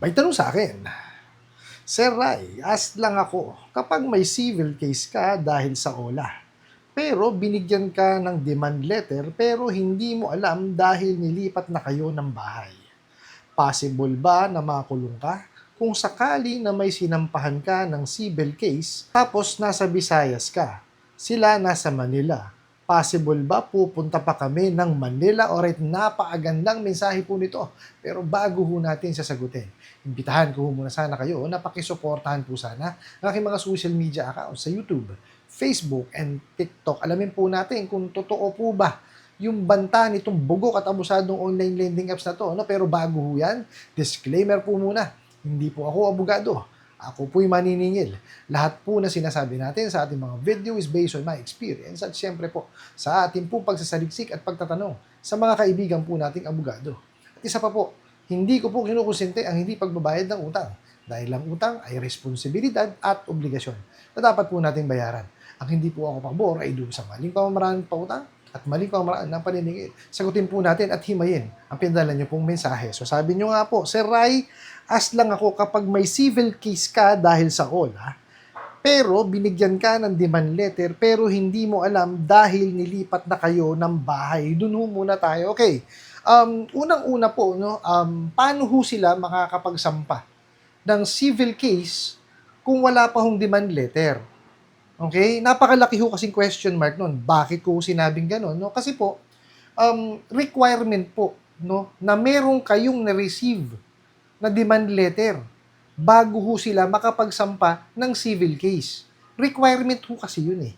May tanong sa akin, Sir Rai, ask lang ako, kapag may civil case ka dahil sa OLA, pero binigyan ka ng demand letter pero hindi mo alam dahil nilipat na kayo ng bahay. Possible ba na makulong ka? Kung sakali na may sinampahan ka ng civil case tapos nasa Visayas ka, sila nasa Manila. Possible ba pupunta pa kami ng Manila? Alright, napakagandang mensahe po nito. Pero bago ho natin sasagutin, imbitahan ko muna sana kayo na pakisuportahan po sana ang aking mga social media accounts sa YouTube, Facebook, and TikTok. Alamin po natin kung totoo po ba yung banta nitong bugok at abusadong online lending apps na to. No? Pero bago ho yan, disclaimer po muna, hindi po ako abogado. Ako po'y maniningil. Lahat po na sinasabi natin sa ating mga video is based on my experience at syempre po sa ating po pagsasaliksik at pagtatanong sa mga kaibigan po nating abogado. At isa pa po, hindi ko po kinukonsente ang hindi pagbabayad ng utang dahil ang utang ay responsibilidad at obligasyon na dapat po nating bayaran. Ang hindi po ako pabor ay doon sa maling pamamaraan ng pautang at maling pamamaraan ng paniningil. Sagutin po natin at himayin ang pinadala niyo pong mensahe. So sabi niyo nga po, Sir Rai, ask lang ako kapag may civil case ka dahil sa OLA, pero binigyan ka ng demand letter pero hindi mo alam dahil nilipat na kayo ng bahay. Doon ho muna tayo. Okay. Unang-una po, no, paano ho sila makakapagsampa ng civil case kung wala pa hong demand letter? Okay? Napakalaki ho kasing question mark nun. Bakit ko sinabing gano'n? No? Kasi po, requirement po no, na meron kayong na-receive na demand letter bago ho sila makapagsampa ng civil case. Requirement ho kasi yun eh.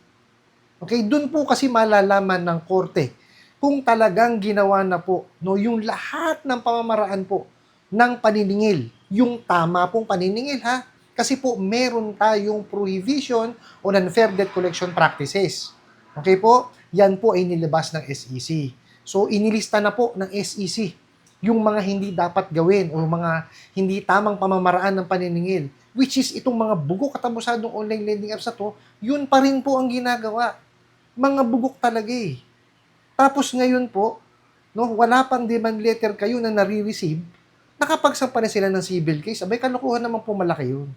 Okay, doon po kasi malalaman ng korte kung talagang ginawa na po no, yung lahat ng pamamaraan po ng paniningil, yung tama pong paniningil ha. Kasi po meron tayong prohibition on unfair debt collection practices. Okay po? Yan po ay nilabas ng SEC. So inilista na po ng SEC yung mga hindi dapat gawin o mga hindi tamang pamamaraan ng paniningil, which is itong mga bugok at abusadong online lending apps na to, yun pa rin po ang ginagawa. Mga bugok talaga eh. Tapos ngayon po, no, wala pang demand letter kayo na nare-receive, nakapagsampa na sila ng civil case. Abay, kalokohan naman po malaki yun.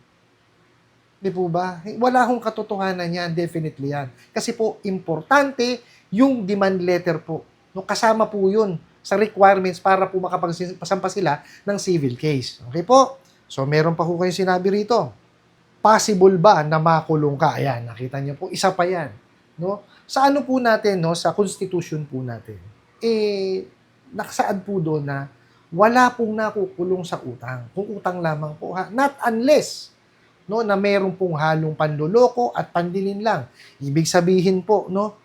Di po ba? Wala akong katotohanan yan, definitely yan. Kasi po, importante yung demand letter po. No, kasama po yun sa requirements para po makapagsampa sila ng civil case. Okay po? So, meron pa po kayong sinabi rito. Possible ba na makulong ka? Ayan, nakita niyo po, isa pa yan. No? Sa ano po natin, no, sa constitution po natin, nakasaad po doon na wala pong nakukulong sa utang. Kung utang lamang po, ha? Not unless no, na meron pong halong panloloko at pandilin lang. Ibig sabihin po, no,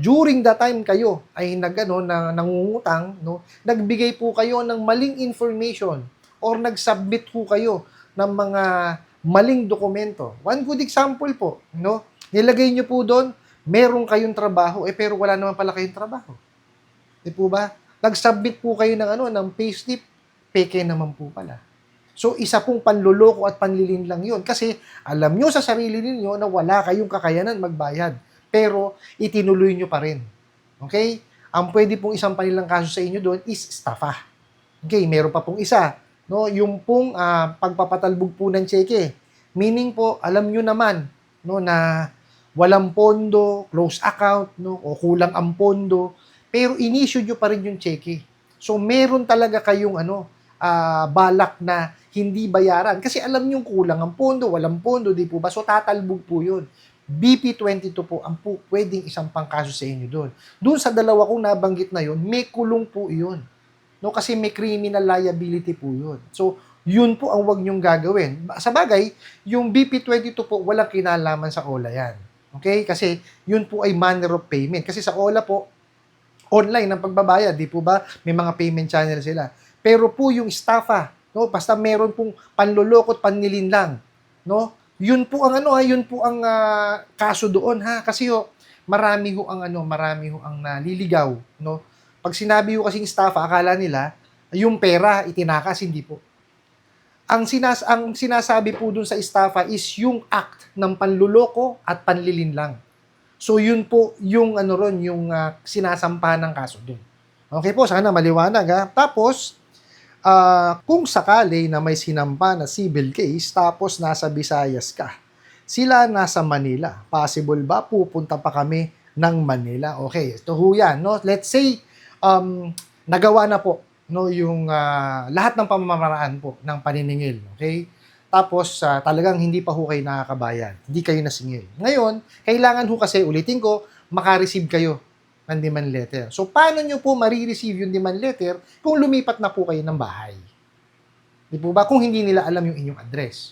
during the time kayo ay nangungutang, no, nagbigay po kayo ng maling information or nag-submit po kayo ng mga maling dokumento. One good example po, no, nilagay niyo po doon, meron kayong trabaho, pero wala naman pala kayong trabaho. Di po ba? Nag-submit po kayo ng payslip, peke naman po pala. So, isa pong panluloko at panlilin lang yun. Kasi alam nyo sa sarili ninyo na wala kayong kakayanan magbayad. Pero itinuloy nyo pa rin. Okay? Ang pwede pong isang panilang kaso sa inyo doon is estafa. Okay, meron pa pong isa. No? Yung pong pagpapatalbog po ng cheque. Meaning po, alam nyo naman no, na walang pondo, close account, no, o kulang ang pondo, pero in-issue nyo pa rin yung cheque. So, meron talaga kayong balak na hindi bayaran. Kasi alam nyo kulang ang pondo, walang pondo, di po ba? So, tatalbog po yun. BP22 po ang po pwedeng isang pangkaso sa inyo doon. Doon sa dalawa kong nabanggit na yun, may kulong po yun. No, kasi may criminal liability po yun. So, yun po ang wag nyong gagawin. Sa bagay, yung BP22 po, walang kinalaman sa OLA yan. Okay? Kasi yun po ay manner of payment. Kasi sa OLA po, online ang pagbabayad, di po ba? May mga payment channel sila. Pero po yung estafa, no, basta meron pong panloloko at panlilin lang, no? Yun po ang yun po ang kaso doon ha, kasi marami ho ang naliligaw, no? Pag sinabi ho kasing estafa, akala nila yung pera itinakas, hindi po. Ang sinasabi po dun sa estafa is yung act ng panloloko at panlilin lang. So yun po yung yung sinasampahan ng kaso doon. Okay po, sana maliwanag ha. Tapos Kung sakali na may sinampa na civil case tapos nasa Visayas ka, sila nasa Manila, possible ba pupunta pa kami ng Manila? Okay, ito ho yan, no? Let's say, nagawa na po, no, yung lahat ng pamamaraan po ng paniningil, okay? Tapos, talagang hindi pa ho kayo nakakabayad, hindi kayo nasingil. Ngayon, kailangan ho kasi, ulitin ko, makareceive kayo ng demand letter. So, paano nyo po marireceive yung demand letter kung lumipat na po kayo ng bahay? Di po ba? Kung hindi nila alam yung inyong address.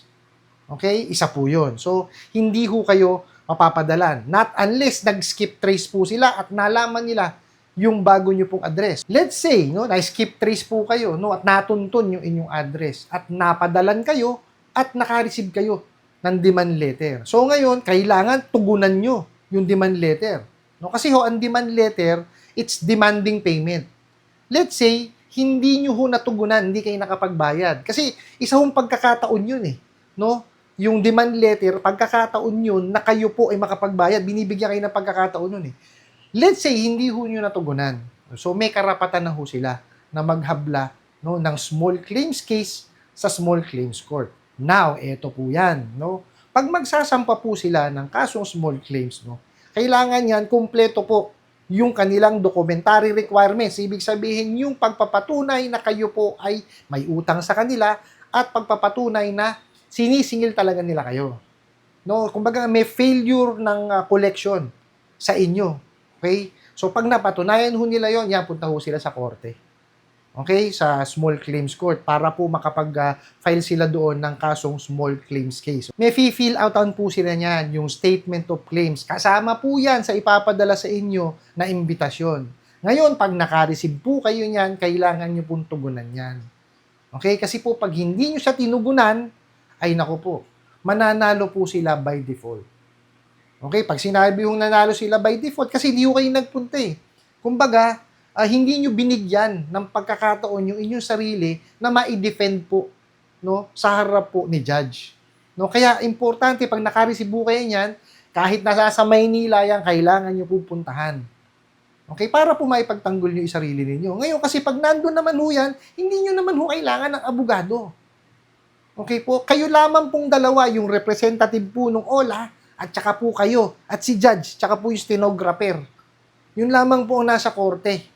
Okay? Isa po yun. So, hindi ho kayo mapapadalan. Not unless nag-skip trace po sila at nalaman nila yung bago nyo pong address. Let's say, no, na-skip trace po kayo, no, at natuntun yung inyong address at napadalan kayo at naka-receive kayo ng demand letter. So, ngayon, kailangan tugunan nyo yung demand letter. No? Kasi ho, ang demand letter, it's demanding payment. Let's say, hindi nyo ho natugunan, hindi kayo nakapagbayad. Kasi isa hong pagkakataon yun eh. No? Yung demand letter, pagkakataon yun na kayo po ay makapagbayad, binibigyan kayo ng pagkakataon yun eh. Let's say, hindi ho nyo natugunan. So, may karapatan na ho sila na maghabla, no, ng small claims case sa small claims court. Now, eto po yan. No? Pag magsasampa po sila ng kasong small claims, no, kailangan yan, kumpleto po yung kanilang documentary requirements. Ibig sabihin, yung pagpapatunay na kayo po ay may utang sa kanila at pagpapatunay na sinisingil talaga nila kayo. No, kumbaga may failure ng collection sa inyo. Okay? So pag napatunayan ho nila yon, yan punta ho sila sa korte. Okay? Sa small claims court para po makapag-file sila doon ng kasong small claims case. May fill out po sila niyan, yung statement of claims. Kasama po yan sa ipapadala sa inyo na imbitasyon. Ngayon, pag naka-receive po kayo niyan, kailangan nyo pong tugunan yan. Okay? Kasi po pag hindi nyo siya tinugunan, ay naku po, mananalo po sila by default. Okay? Pag sinabi yung nanalo sila by default, kasi hindi ko kayo nagpunta eh. Kumbaga, hindi nyo binigyan ng pagkakataon yung inyong sarili na ma-defend po, no, sa harap po ni judge. No, kaya importante pag naka-receive kayo niyan, kahit nasa sa Maynila yan, kailangan nyo pupuntahan. Okay, para po maipagtanggol nyo yung sarili ninyo. Ngayon, kasi pag nandun naman ho yan, hindi nyo naman ho kailangan ng abogado. Okay po, kayo lamang pong dalawa, yung representative po ng OLA, at saka po kayo, at si judge, saka po yung stenographer. Yun lamang po ang nasa korte.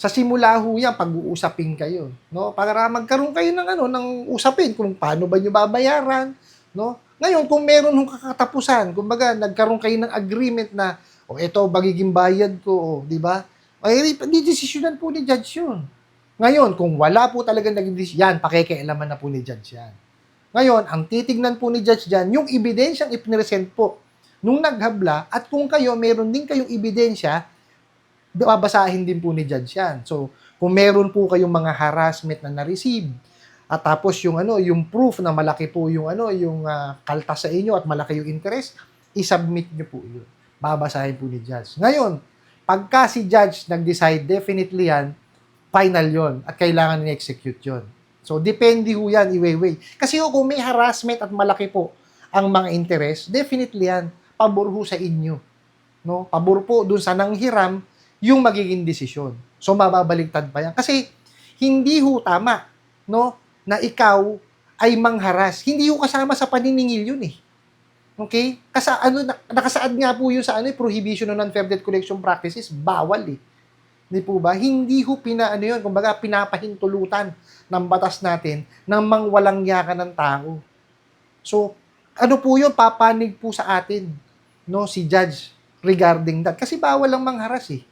Sa simula ho yan, pag-uusapin kayo, no? Para magkaroon kayo ng ng usapin kung paano ba niyo babayaran, no? Ngayon, kung meron hong kakatapusan, kumbaga nagkaroon kayo ng agreement na eto magiging bayad ko, di ba? Ay di-desisyonan po ni judge 'yun. Ngayon, kung wala po talaga naging yan, pakikialaman na po ni judge yan. Ngayon, ang titignan po ni judge diyan, yung ebidensyang ipinresent po nung naghabla at kung kayo meron din kayong ebidensya, babasahin din po ni judge yan. So, kung meron po kayong mga harassment na na-receive, at tapos yung yung proof na malaki po yung yung kaltas sa inyo at malaki yung interest, i-submit niyo po yun. Babasahin po ni judge. Ngayon, pagka si judge nag-decide, definitely yan, final yon at kailangan ni-execute yon. So, depende ho yan, iway-way. Kasi kung may harassment at malaki po ang mga interest, definitely yan, pabor ho sa inyo. No? Pabor po dun sa nanghiram, yung magiging desisyon. So, mababaliktad pa yan. Kasi, hindi ho tama, no, na ikaw ay mangharas. Hindi ho kasama sa paniningil yun eh. Okay? Kasi nakasaad nga po yun sa prohibition of non-fair debt collection practices, bawal eh. Hindi po ba? Hindi ho yun, kumbaga pinapahintulutan ng batas natin ng mangwalang yaka ng tao. So, po yun, papanig po sa atin, no, si judge regarding that. Kasi bawal lang mangharas eh.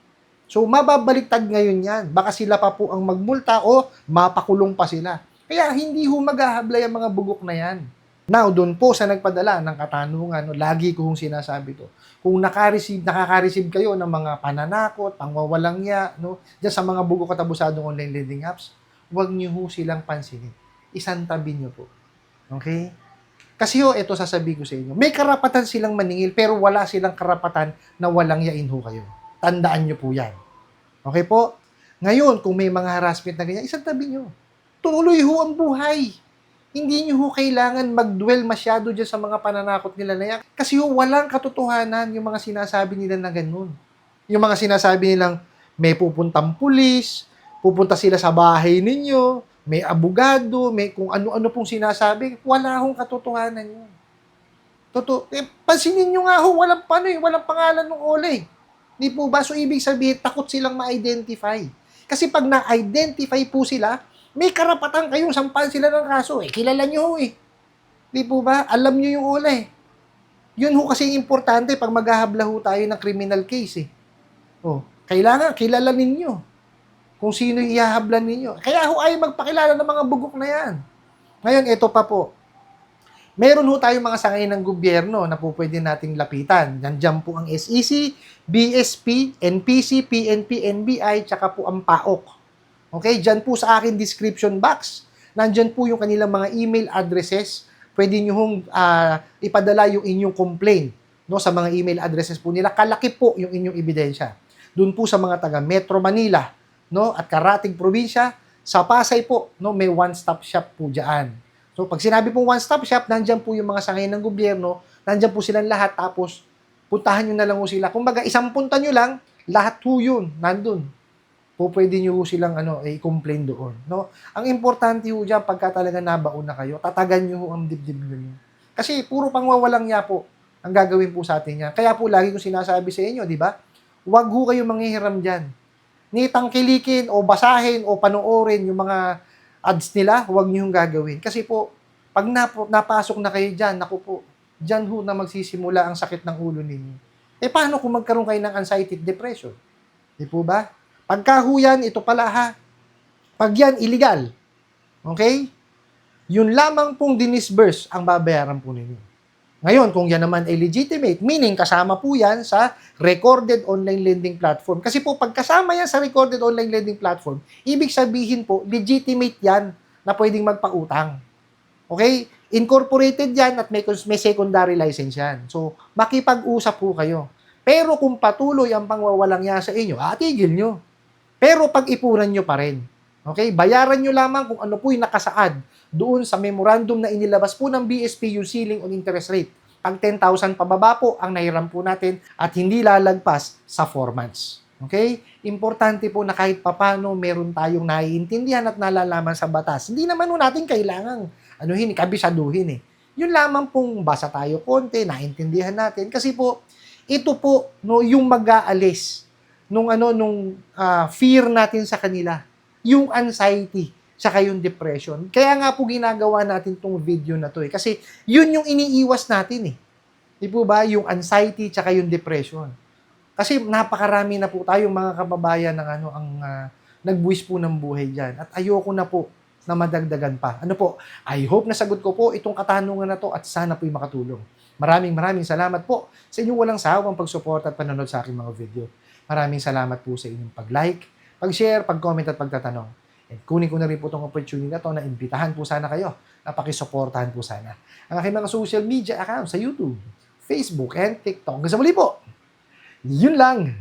So, mababaliktad ngayon yan. Baka sila pa po ang magmulta o mapakulong pa sila. Kaya hindi ho maghahablay ang mga bugok na yan. Now, doon po sa nagpadala ng katanungan, lagi ko hong sinasabi to, kung nakaka-receive kayo ng mga pananakot, pangwawalang ya, no, dyan sa mga bugok at abusadong online lending apps, huwag niyo ho silang pansinin. Isantabi niyo po. Okay? Kasi ito sasabihin ko sa inyo, may karapatan silang maningil, pero wala silang karapatan na walang yain ho kayo. Tandaan nyo po yan. Okay po? Ngayon, kung may mga harassment na ganyan, isang tabi nyo. Tuloy ho ang buhay. Hindi nyo ho kailangan mag-dwell masyado dyan sa mga pananakot nila na yan. Kasi ho, walang katotohanan yung mga sinasabi nila na ganun. Yung mga sinasabi nilang may pupuntang pulis, pupunta sila sa bahay ninyo, may abogado, may kung ano-ano pong sinasabi, wala hong katotohanan yun. Pansinin nyo nga ho, walang pangalan ng OLA eh. Di po ba? So, ibig sabihin, takot silang ma-identify. Kasi pag na-identify po sila, may karapatan kayong sampahan sila ng kaso eh. Kilala nyo ho eh. Di po ba? Alam nyo yung OLA eh. Yun ho kasi importante pag maghahabla ho tayo ng criminal case eh. Oh, kailangan kilala ninyo kung sino yung ihahablan ninyo. Kaya ho ay magpakilala ng mga bugok na yan. Ngayon, ito pa po. Meron ho tayong mga sangay ng gobyerno na po pwede nating lapitan. Nandiyan po ang SEC, BSP, NPC, PNP, NBI, tsaka po ang PAOK. Okay, dyan po sa akin description box, nandyan po yung kanilang mga email addresses. Pwede nyo hong ipadala yung inyong complaint no, sa mga email addresses po nila. Kalaki po yung inyong ebidensya. Doon po sa mga taga Metro Manila no, at karating probinsya, sa Pasay po, no, may one-stop shop po dyan. So, pag sinabi pong one-stop shop, nandyan po yung mga sangay ng gobyerno, nandyan po silang lahat, tapos puntahan nyo na lang po sila. Kung baga, isang punta nyo lang, lahat po yun, nandun. Po pwede nyo silang i-complain doon. No? Ang importante po dyan, pagka talaga nabaon na kayo, tatagan nyo ang dibdib nyo. Kasi puro pangwawalang niya po ang gagawin po sa atin yan. Kaya po lagi ko sinasabi sa inyo, di ba? Huwag ho kayo manghihiram dyan. Ni tangkilikin o basahin o panoorin yung mga ads nila, huwag niyo yung gagawin. Kasi po, pag napasok na kayo dyan, naku po, dyan ho na magsisimula ang sakit ng ulo ninyo. Eh, paano kung magkaroon kayo ng anxiety depression? Di po ba? Pagka ho yan, ito pala ha, pag yan illegal, okay? Yun lamang pong dinisburse ang babayaran po ninyo. Ngayon, kung yan naman ay legitimate, meaning kasama po yan sa recorded online lending platform. Kasi po, pag kasama yan sa recorded online lending platform, ibig sabihin po, legitimate yan na pwedeng magpautang. Okay? Incorporated yan at may secondary license yan. So, makipag-usap po kayo. Pero kung patuloy ang pangwawalang yan sa inyo, tigil nyo. Pero pag-ipunan nyo pa rin. Okay? Bayaran nyo lamang kung ano po yung nakasaad doon sa memorandum na inilabas po ng BSP yung ceiling on interest rate. Pag 10,000 pababa po ang nahiram po natin at hindi lalagpas sa 4 months. Okay? Importante po na kahit papano meron tayong naiintindihan at nalalaman sa batas. Hindi naman natin kailangang kabisaduhin eh. Yun lamang pong basa tayo konti, naintindihan natin. Kasi po, ito po yung mag-aalis nung fear natin sa kanila. Yung anxiety, saka yung depression. Kaya nga po ginagawa natin tong video na to eh. Kasi yun yung iniiwas natin eh. Di po ba? Yung anxiety, saka yung depression. Kasi napakarami na po tayong mga kababayan ng nagbuwis po ng buhay dyan. At ayoko na po na madagdagan pa. I hope nasagot ko po itong katanungan na to at sana po'y makatulong. Maraming salamat po sa inyong walang sawang pagsuporta at panonood sa aking mga video. Maraming salamat po sa inyong pag-like, pag-share, pag-comment at pagtatanong. And kunin ko na rin po itong opportunity na to na imbitahan po sana kayo na pakisuportahan po sana ang aking mga social media accounts sa YouTube, Facebook, and TikTok. Hanggang sa muli po, yun lang!